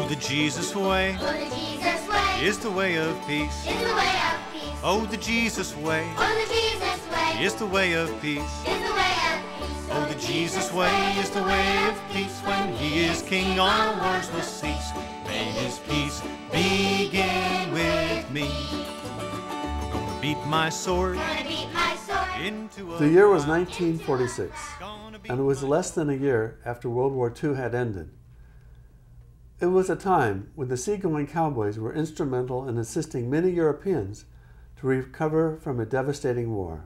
the Jesus way, Oh, the Jesus way is the way of peace. is the way of peace. Oh, the Jesus way, Oh, the Jesus way is the way of peace. is the way of peace. Oh, the Jesus way is the way of peace. When he is king, all wars will cease. May his peace begin with me. Gonna beat my sword Gonna beat my sword. into a The year was 1946, and it was less than a year after World War II had ended. It was a time when the Seagoing Cowboys were instrumental in assisting many Europeans to recover from a devastating war.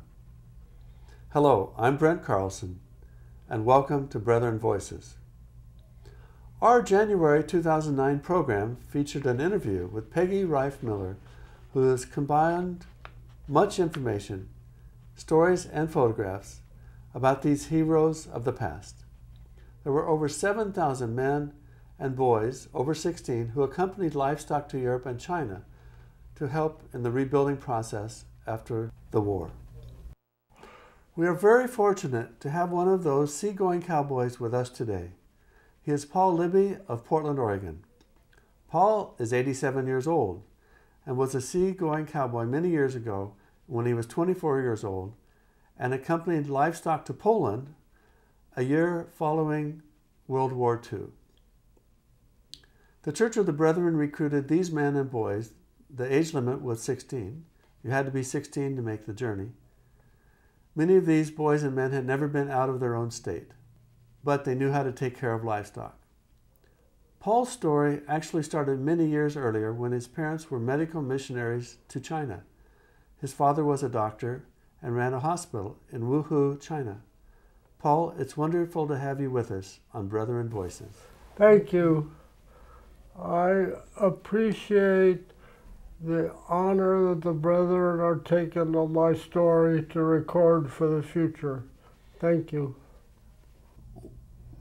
Hello, I'm Brent Carlson, and welcome to Brethren Voices. Our January 2009 program featured an interview with Peggy Rife Miller, who has combined much information, stories, and photographs about these heroes of the past. There were over 7,000 men and boys over 16 who accompanied livestock to Europe and China to help in the rebuilding process after the war. We are very fortunate to have one of those seagoing cowboys with us today. He is Paul Libby of Portland, Oregon. Paul is 87 years old and was a seagoing cowboy many years ago when he was 24 years old and accompanied livestock to Poland a year following World War II. The Church of the Brethren recruited these men and boys. The age limit was 16. You had to be 16 to make the journey. Many of these boys and men had never been out of their own state, but they knew how to take care of livestock. Paul's story actually started many years earlier when his parents were medical missionaries to China. His father was a doctor and ran a hospital in Wuhu, China. Paul, it's wonderful to have you with us on Brethren Voices. Thank you. I appreciate the honor that the brethren are taking on my story to record for the future. Thank you.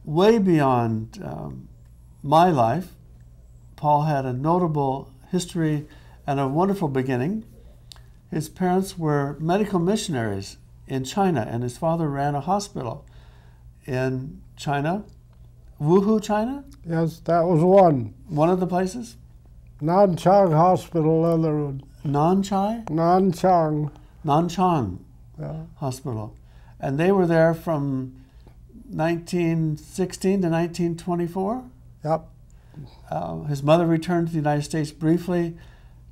Way beyond my life, Paul had a notable history and a wonderful beginning. His parents were medical missionaries in China, and his father ran a hospital in China. Wuhu, China? Yes, that was one. One of the places? Nanchang Hospital, other one. Nanchai? Nanchang. Nanchang Yeah. Hospital. And they were there from 1916 to 1924? Yep. His mother returned to the United States briefly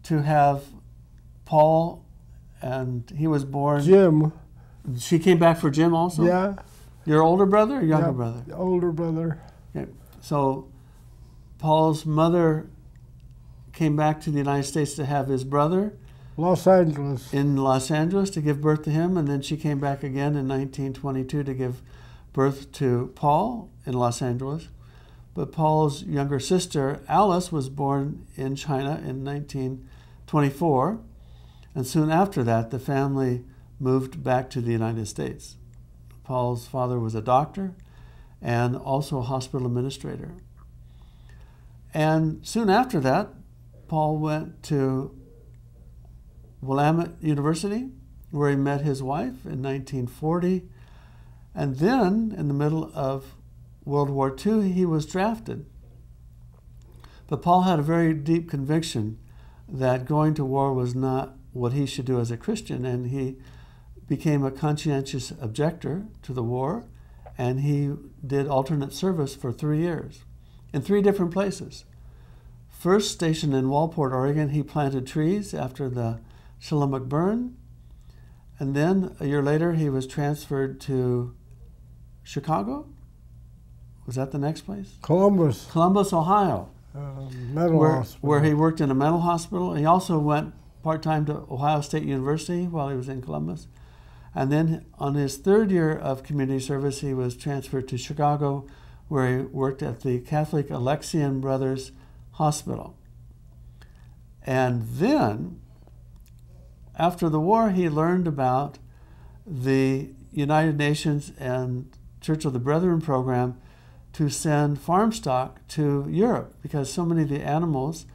to have Paul, and he was born. Jim. She came back for Jim also? Yeah. Your older brother or younger Yep. brother? Older brother. Okay. So Paul's mother came back to the United States to have his brother Los Angeles. in Los Angeles to give birth to him, and then she came back again in 1922 to give birth to Paul in Los Angeles. But Paul's younger sister, Alice, was born in China in 1924, and soon after that, the family moved back to the United States. Paul's father was a doctor and also a hospital administrator. And soon after that, Paul went to Willamette University, where he met his wife in 1940. And then, in the middle of World War II, he was drafted. But Paul had a very deep conviction that going to war was not what he should do as a Christian, and he became a conscientious objector to the war, and he did alternate service for 3 years in 3 different places. First, stationed in Walport, Oregon, he planted trees after the Shiloh burn, and then a year later he was transferred to Chicago. Was that the next place? Columbus. Columbus, Ohio, Mental Hospital. where he worked in a mental hospital. He also went part-time to Ohio State University while he was in Columbus. And then on his 3rd year of community service, he was transferred to Chicago, where he worked at the Catholic Alexian Brothers Hospital. And then, after the war, he learned about the United Nations and Church of the Brethren program to send farm stock to Europe, because so many of the animals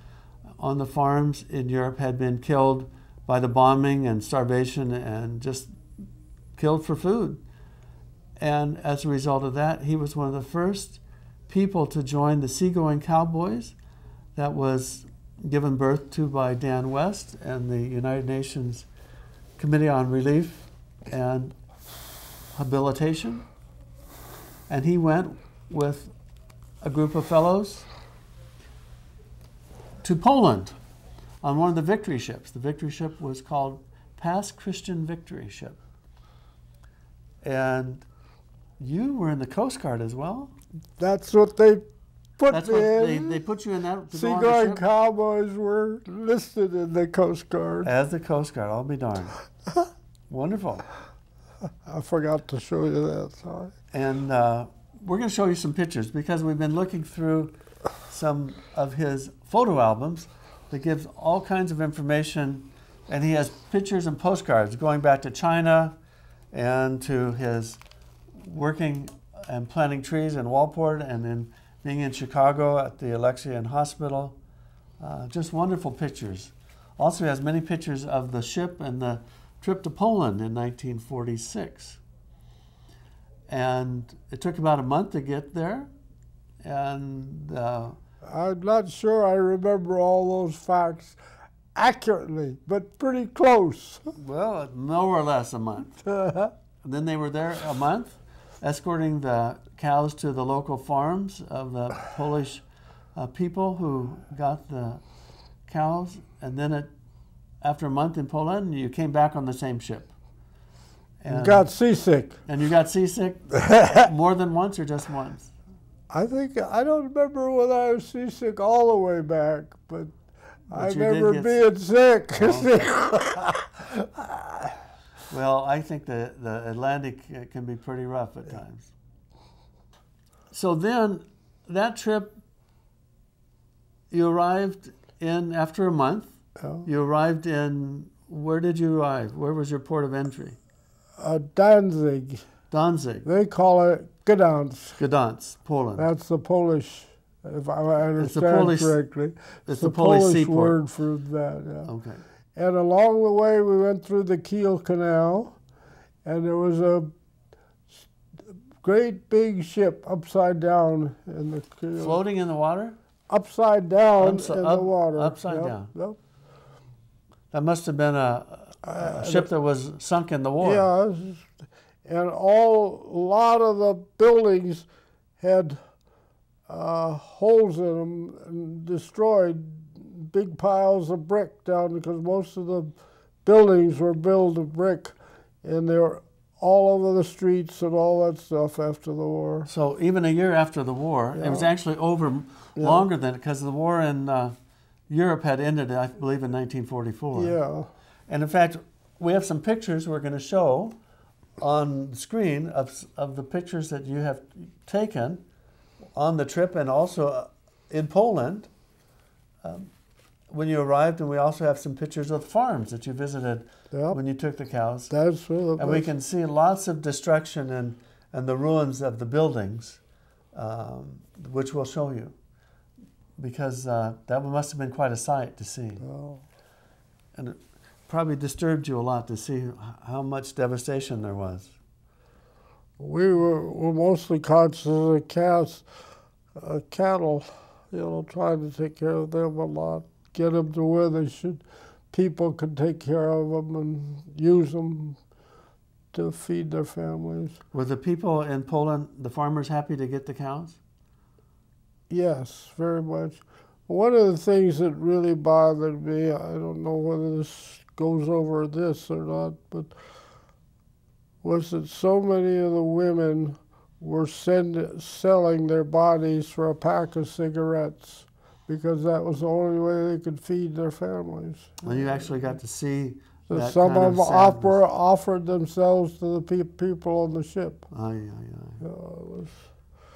on the farms in Europe had been killed by the bombing and starvation and just killed for food. And as a result of that, he was one of the first people to join the Seagoing Cowboys that was given birth to by Dan West and the United Nations Committee on Relief and Habilitation. And he went with a group of fellows to Poland on one of the victory ships. The victory ship was called Past Christian Victory Ship. And you were in the Coast Guard as well? That's what they put That's me what in. they put you in that to go on the Seagoing ship? Cowboys were listed in the Coast Guard. As the Coast Guard, I'll be darned. Wonderful. I forgot to show you that, sorry. And we're going to show you some pictures because we've been looking through some of his photo albums that gives all kinds of information. And he has pictures and postcards going back to China and to his working and planting trees in Walport and then being in Chicago at the Alexian Hospital. Just wonderful pictures. Also he has many pictures of the ship and the trip to Poland in 1946. And it took about a month to get there. And I'm not sure I remember all those facts accurately, but pretty close. well, more or less a month. And then they were there a month, escorting the cows to the local farms of the Polish people who got the cows. And then after a month in Poland, you came back on the same ship. And got seasick. And you got seasick more than once or just once? I don't remember whether I was seasick all the way back, but I remember being sick. Well, I think the Atlantic can be pretty rough at times. So then, that trip, you arrived in after a month. Oh. You arrived in, where did you arrive? Where was your port of entry? Danzig. Danzig. They call it Gdansk. Gdansk, Poland. That's the Polish, if I understand Polish, correctly. It's the Polish seaport. Word for that, yeah. Okay. And along the way, we went through the Kiel Canal, and there was a great big ship upside down in the Kiel. Floating in the water? Upside down in the water. Upside down. Yep. That must have been a ship that was sunk in the war. Yeah, and a lot of the buildings had holes in them and destroyed big piles of brick down because most of the buildings were built of brick, and they were all over the streets and all that stuff after the war. So even a year after the war, it was actually over longer than, because the war in Europe had ended, I believe, in 1944. Yeah. And in fact, we have some pictures we're going to show on the screen of the pictures that you have taken on the trip and also in Poland when you arrived. And we also have some pictures of farms that you visited when you took the cows. That's really and we can see lots of destruction and the ruins of the buildings, which we'll show you, because that must have been quite a sight to see. Oh. And it probably disturbed you a lot to see how much devastation there was. We were mostly conscious of cattle, trying to take care of them a lot, get them to where they should. People could take care of them and use them to feed their families. Were the people in Poland, the farmers, happy to get the cows? Yes, very much. One of the things that really bothered me, I don't know whether this goes over this or not, but was that so many of the women were selling their bodies for a pack of cigarettes because that was the only way they could feed their families. Well, you actually got to see So that some kind of them offered themselves to the people on the ship.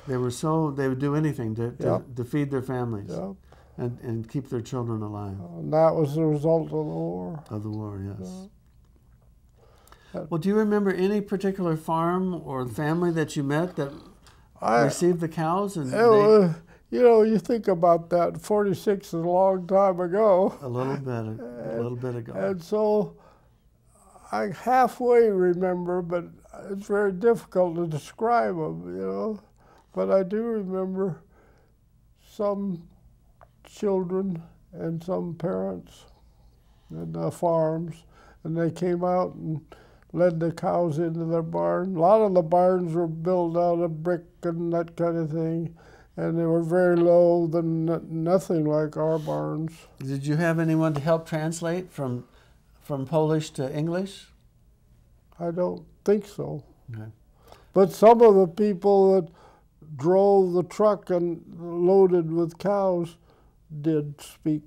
They would do anything to feed their families and keep their children alive. And that was the result of the war. Of the war, yes. Well, do you remember any particular farm or family that you met that received the cows? And you think about that. 46 is a long time ago. A little bit ago. And so I halfway remember, but it's very difficult to describe them, But I do remember some children and some parents and farms, and they came out and led the cows into their barn. A lot of the barns were built out of brick and that kind of thing, and they were very low, nothing like our barns. Did you have anyone to help translate from Polish to English? I don't think so. Okay. But some of the people that drove the truck and loaded with cows did speak.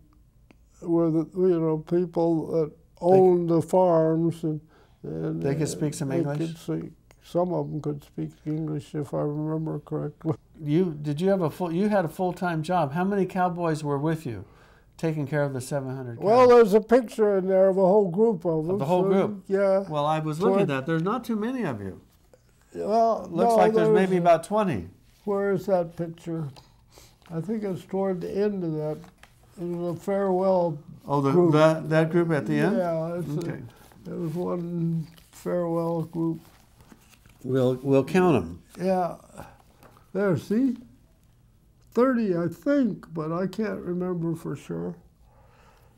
Were the people that owned the farms, and they could speak some English. Some of them could speak English, if I remember correctly. You had a full-time job. How many cowboys were with you, taking care of the 700 cows? Well, there's a picture in there of a whole group of us. Of the whole group? Yeah. Well, I was looking at that. There's not too many of you. Well, Looks like there's maybe about 20. Where is that picture? I think it's toward the end of that. It was a farewell group. That group at the end? Yeah. Okay. It was one farewell group. We'll count them. Yeah. There, see? 30, I think, but I can't remember for sure.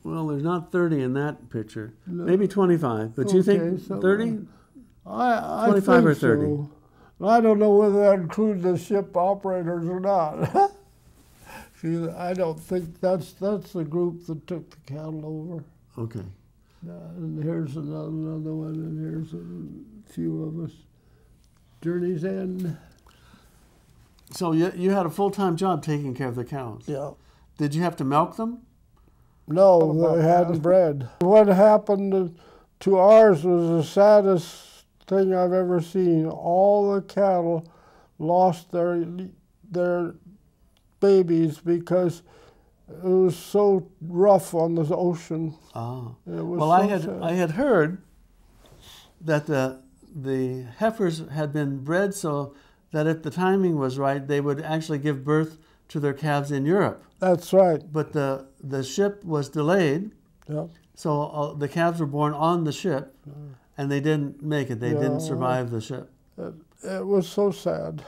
Well, there's not 30 in that picture. No. Maybe 25. But you think 30? I 25 think or 30? So. I don't know whether that includes the ship operators or not. See, I don't think that's the group that took the cattle over. Okay. And here's another one, and here's a few of us. Journey's End. So you had a full-time job taking care of the cows? Yeah. Did you have to milk them? No, they hadn't bred. What happened to ours was the saddest thing I've ever seen. All the cattle lost their babies because it was so rough on the ocean. Ah. Well, I had heard that the heifers had been bred so that if the timing was right, they would actually give birth to their calves in Europe. That's right. But the ship was delayed, Yeah. so the calves were born on the ship, and they didn't make it. They didn't survive the ship. It was so sad.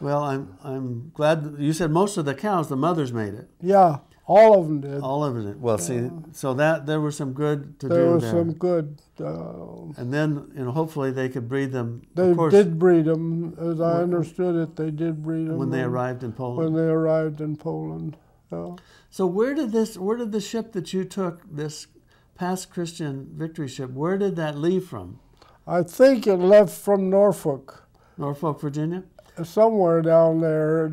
Well, I'm glad you said most of the cows, the mothers made it. Yeah, all of them did. All of it. Well, see, so that there was some good to do There there. was some good. And then, hopefully they could breed them. They of course, did breed them, as I understood it. They did breed them when they arrived in Poland. When they arrived in Poland. Yeah. So where did the ship that you took, this Past Christian Victory ship, where did that leave from? I think it left from Norfolk. Norfolk, Virginia? Somewhere down there.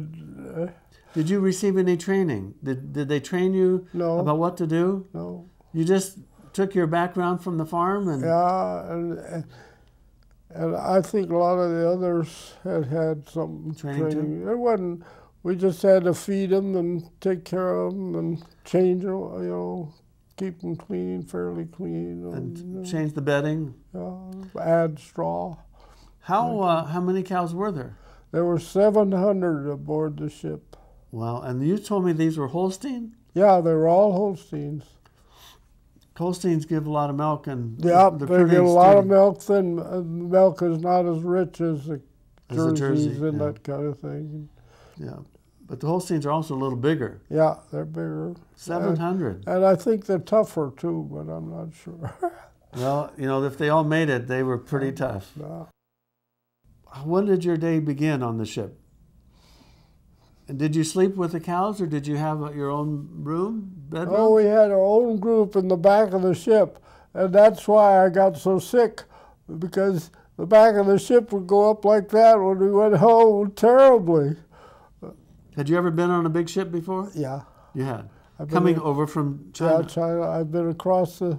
Did you receive any training? Did they train you No. about what to do? No. You just took your background from the farm and Yeah, and I think a lot of the others had some Training too? It wasn't. We just had to feed them and take care of them and change them, keep them clean, fairly clean. and change the bedding. Add straw. How many cows were there? There were 700 aboard the ship. Wow, and you told me these were Holstein? Yeah, they were all Holsteins. Holsteins give a lot of milk, and Yeah, they're they pretty get a lot of sturdy. milk. Then milk is not as rich as the As the Jerseys Jersey, and yeah. that kind of thing. Yeah, but the Holsteins are also a little bigger. Yeah, they're bigger. 700. And I think they're tougher too, but I'm not sure. Well, if they all made it, they were pretty tough. No. When did your day begin on the ship? And did you sleep with the cows, or did you have your own room, bedroom? Oh, we had our own group in the back of the ship, and that's why I got so sick, because the back of the ship would go up like that when we went home terribly. Had you ever been on a big ship before? Yeah. You had. I've been Coming in- over from China. Yeah, China. I've been across the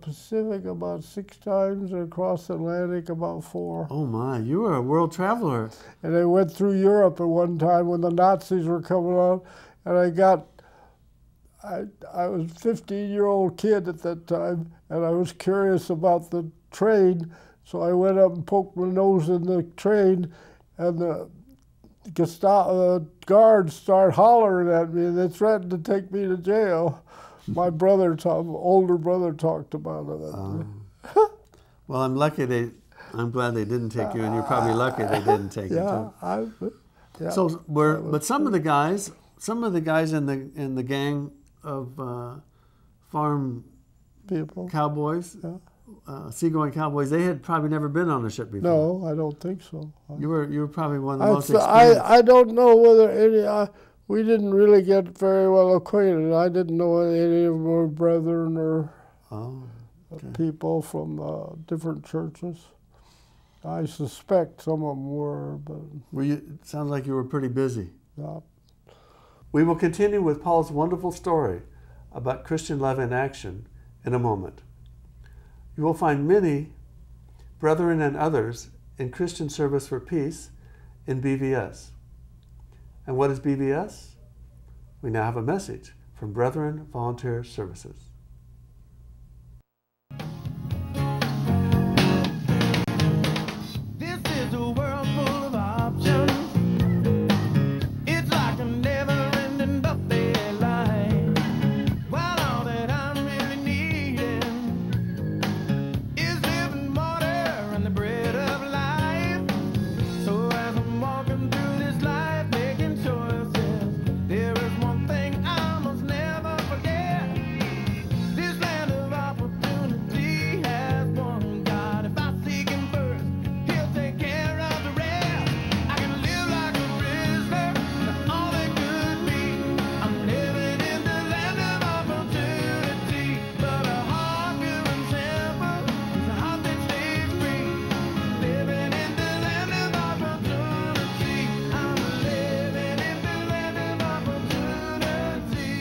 Pacific about 6 times and across the Atlantic about 4. Oh my, you were a world traveler. And I went through Europe at one time when the Nazis were coming on, and I was a 15-year-old kid at that time, and I was curious about the train, so I went up and poked my nose in the train, and the guards started hollering at me, and they threatened to take me to jail. My older brother talked about it. Well, I'm glad they didn't take you, and you're probably lucky they didn't take you Yeah, too. Yeah. So but some of the guys in the gang of farm people. cowboys, seagoing cowboys, they had probably never been on a ship before. No, I don't think so. You were probably one of the most experienced. I don't know whether any. We didn't really get very well acquainted. I didn't know any of my brethren or people from different churches. I suspect some of them were, but It sounds like you were pretty busy. yeah. We will continue with Paul's wonderful story about Christian love in action in a moment. You will find many brethren and others in Christian Service for Peace in BVS. And what is BVS? We now have a message from Brethren Volunteer Services. This is a world full of options. It's like a never-ending buffet line. While all that I'm really needing is living water and the bread of life. So as I'm walking through this life, making choices, there is one thing I must never forget. This land of opportunity has one God. If I seek Him first, He'll take care of the rest. I can live like a prisoner, that's all it could be. I'm living in the land of opportunity, but a heart pure and simple is a heart that stays free. Living in the land of opportunity, I'm living in the land of opportunity.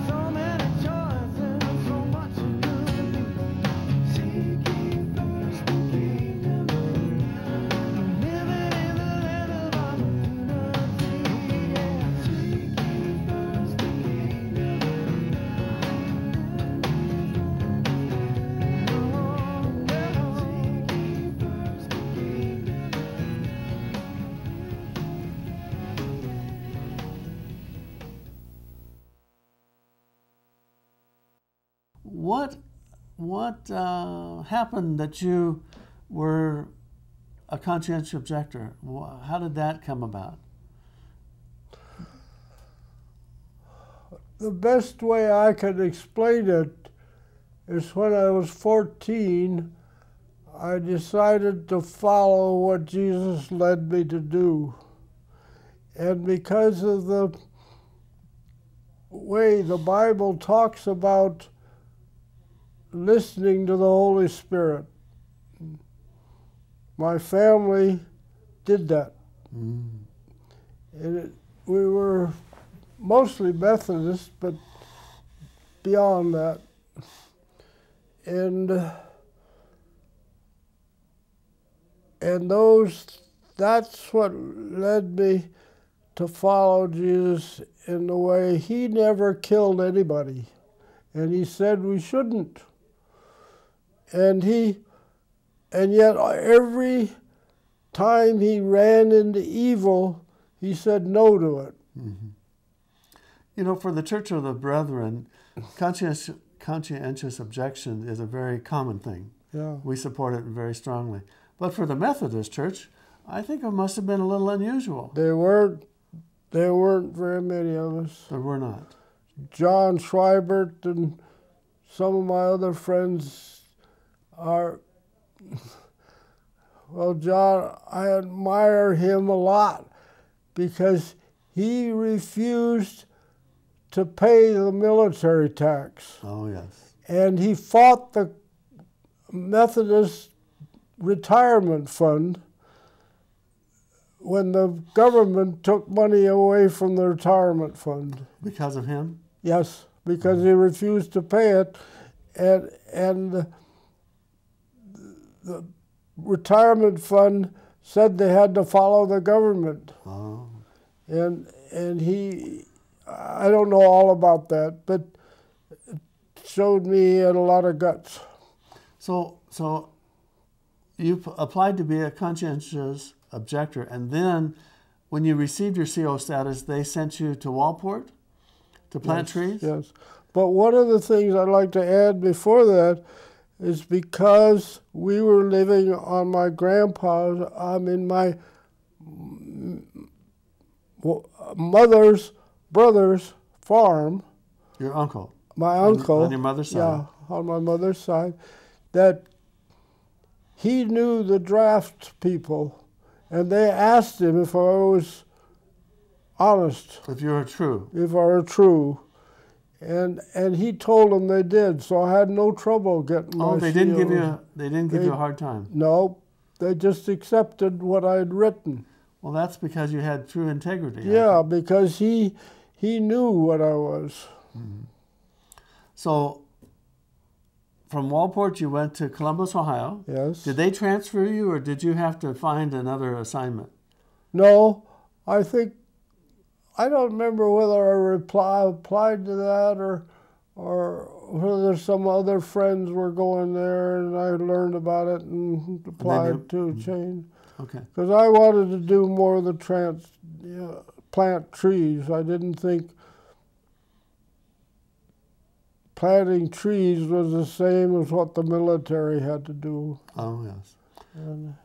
So many choices, so much it could be. Seeking first the kingdom of God. Living in the land of opportunity. Yeah. Seeking first the kingdom of God. Seeking first the kingdom of What happened that you were a conscientious objector? How did that come about? The best way I could explain it is when I was 14, I decided to follow what Jesus led me to do. And because of the way the Bible talks about listening to the Holy Spirit, my family did that. And we were mostly Methodist, but beyond that. And that's what led me to follow Jesus in the way He never killed anybody. And He said we shouldn't. And yet every time He ran into evil, He said no to it. Mm-hmm. You know, for the Church of the Brethren, conscientious objection is a very common thing. Yeah. We support it very strongly. But for the Methodist Church, I think it must have been a little unusual. There weren't very many of us. There were not. John Schweibert and some of my other friends are, well, John, I admire him a lot because he refused to pay the military tax. Oh, yes. And he fought the Methodist retirement fund when the government took money away from the retirement fund. Because of him? Yes, because he refused to pay it, and the retirement fund said they had to follow the government. Oh. And he, I don't know all about that, but it showed me he had a lot of guts. So you applied to be a conscientious objector, and then when you received your CO status, they sent you to Walport to plant trees? Yes. But one of the things I'd like to add before that is because we were living on my grandpa's, my mother's brother's farm. Your uncle? My uncle. On your mother's side? Yeah, on my mother's side. That he knew the draft people, and they asked him if I was honest. If you were true. If I were true. And he told them they did, so I had no trouble getting my they didn't give you a hard time? No, they just accepted what I had written. Well, that's because you had true integrity. Yeah, because he knew what I was. Mm-hmm. So, from Walport, you went to Columbus, Ohio. Yes. Did they transfer you, or did you have to find another assignment? No, I don't remember whether I applied to that or whether some other friends were going there and I learned about it and applied to change. Okay. Because I wanted to do more of the plant trees. I didn't think planting trees was the same as what the military had to do. Oh, yes.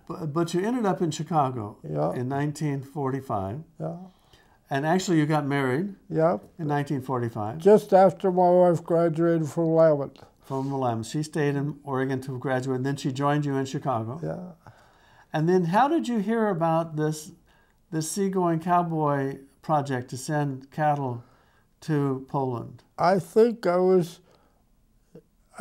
But you ended up in Chicago in 1945. Yeah. And actually, you got married Yep. in 1945. Just after my wife graduated from Willamette. From Willamette. She stayed in Oregon to graduate, and then she joined you in Chicago. Yeah. And then how did you hear about this Seagoing Cowboy project to send cattle to Poland? I think I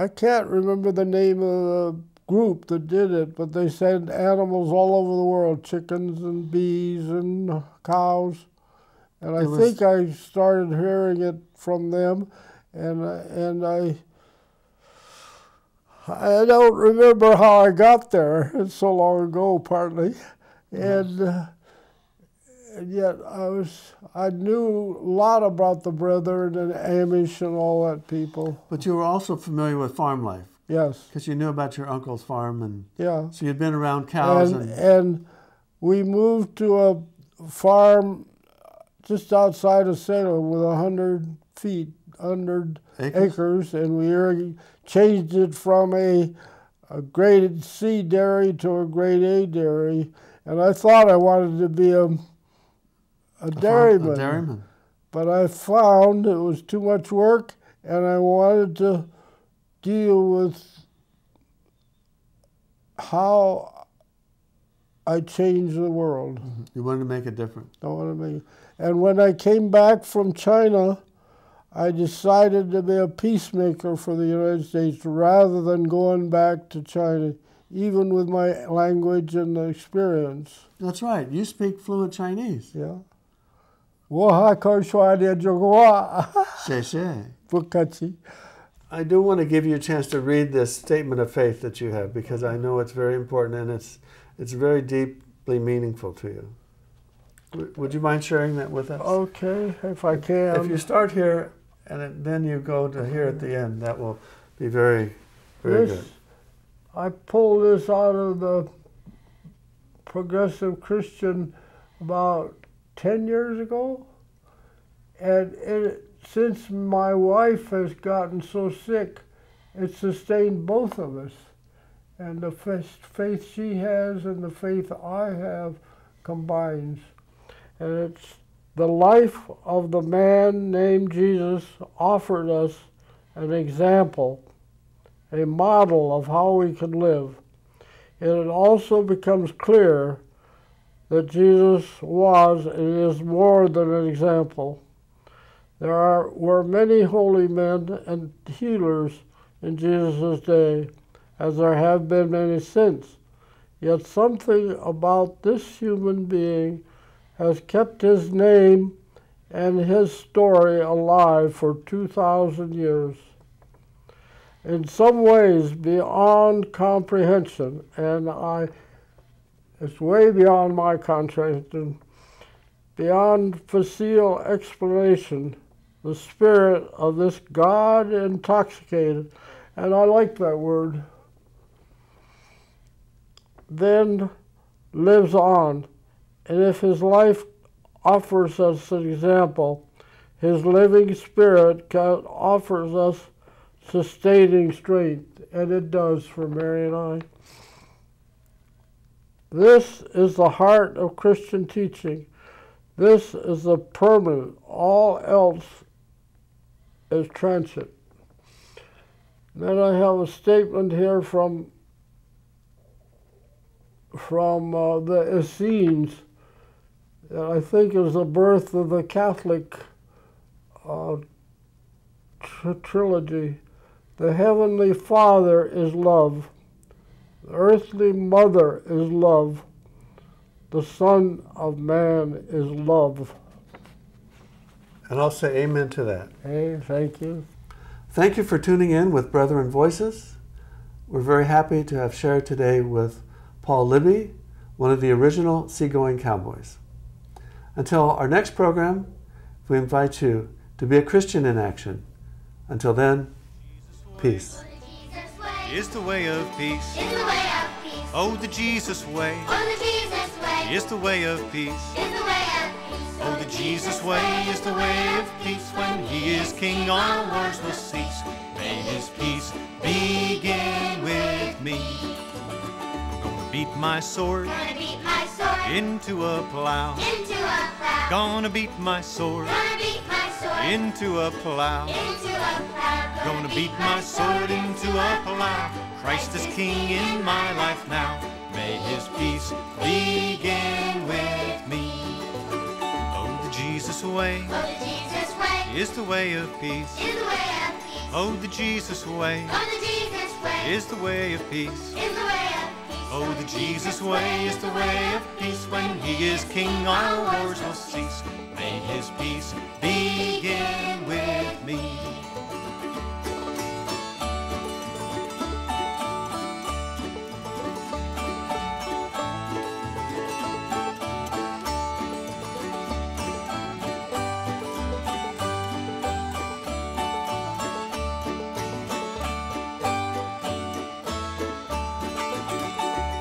can't remember the name of the group that did it, but they sent animals all over the world, chickens and bees and cows. And I think I started hearing it from them, and I don't remember how I got there. It's so long ago, partly, and yet I knew a lot about the Brethren and Amish and all that people. But you were also familiar with farm life. Yes. Because you knew about your uncle's farm, and so you'd been around cows. And we moved to a farm just outside of Salem with 100 acres, and we changed it from a grade C dairy to a grade A dairy, and I thought I wanted to be a dairyman. A dairyman. But I found it was too much work, and I wanted to deal with how I changed the world. Mm-hmm. You wanted to make a difference. I wanted to make it. And when I came back from China, I decided to be a peacemaker for the United States rather than going back to China, even with my language and the experience. That's right. You speak fluent Chinese. Yeah. I do want to give you a chance to read this statement of faith that you have, because I know it's very important and it's very deeply meaningful to you. Would you mind sharing that with us? Okay, if I can. If you start here and then you go to here at the end, that will be very, very good. I pulled this out of the Progressive Christian about 10 years ago, and since my wife has gotten so sick, it sustained both of us. And the faith she has and the faith I have combines. And it's the life of the man named Jesus offered us an example, a model of how we can live. And it also becomes clear that Jesus was and is more than an example. There were many holy men and healers in Jesus' day, as there have been many since. Yet something about this human being has kept his name and his story alive for 2,000 years. In some ways beyond comprehension, and it's way beyond my comprehension, beyond facile explanation, the spirit of this God intoxicated, and I like that word, then lives on. And if his life offers us an example. His living Spirit offers us sustaining strength, and it does for Mary and I. This is the heart of Christian teaching. This is the permanent. All else is transient. Then I have a statement here from the Essenes that I think is the birth of the Catholic trilogy. The Heavenly Father is love. The earthly mother is love. The Son of Man is love. And I'll say amen to that. Hey, thank you. Thank you for tuning in with Brethren Voices. We're very happy to have shared today with Paul Libby, one of the original Seagoing Cowboys. Until our next program, we invite you to be a Christian in action. Until then, peace. Jesus way Is the way of peace. is the way of peace. Oh, the Jesus way Oh, the Jesus way is the way of peace. is the way of peace. Oh, the Jesus way is the way of peace. When He is King, all wars will cease. May His peace begin with me. Gonna beat my sword Gonna beat my sword into a plow. into a plow. Gonna beat my sword Gonna beat my sword into a plow. into a plow. Gonna beat my sword into a plow. Christ is King in my life now. May His peace begin with me. Oh, the Jesus way Oh, the Jesus way is the way of peace. is the way of peace. Oh, the Jesus way Oh, the Jesus way is the way of peace. is the way of peace. Oh, the Jesus way is the way of peace. When He is King, all wars will cease. May His peace begin with me.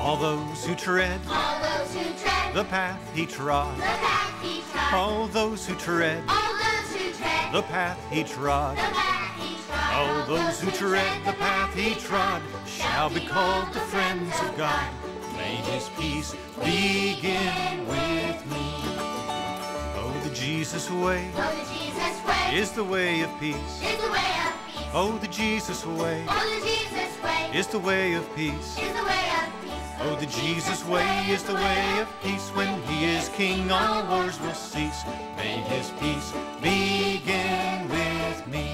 All those who tread All those who tread the path He trod. the path He trod. All those who tread All those who tread the path He trod. the path He trod. All those who tread the path He trod shall be called the friends of God. May His peace begin with me. Oh, the Jesus way Oh, the Jesus way is the way of peace. is the way of peace. Oh, the Jesus way Oh, the Jesus way is the way of peace. is the way of peace. Oh, the Jesus way is the way of peace. When He is King, all wars will cease. May His peace begin with me.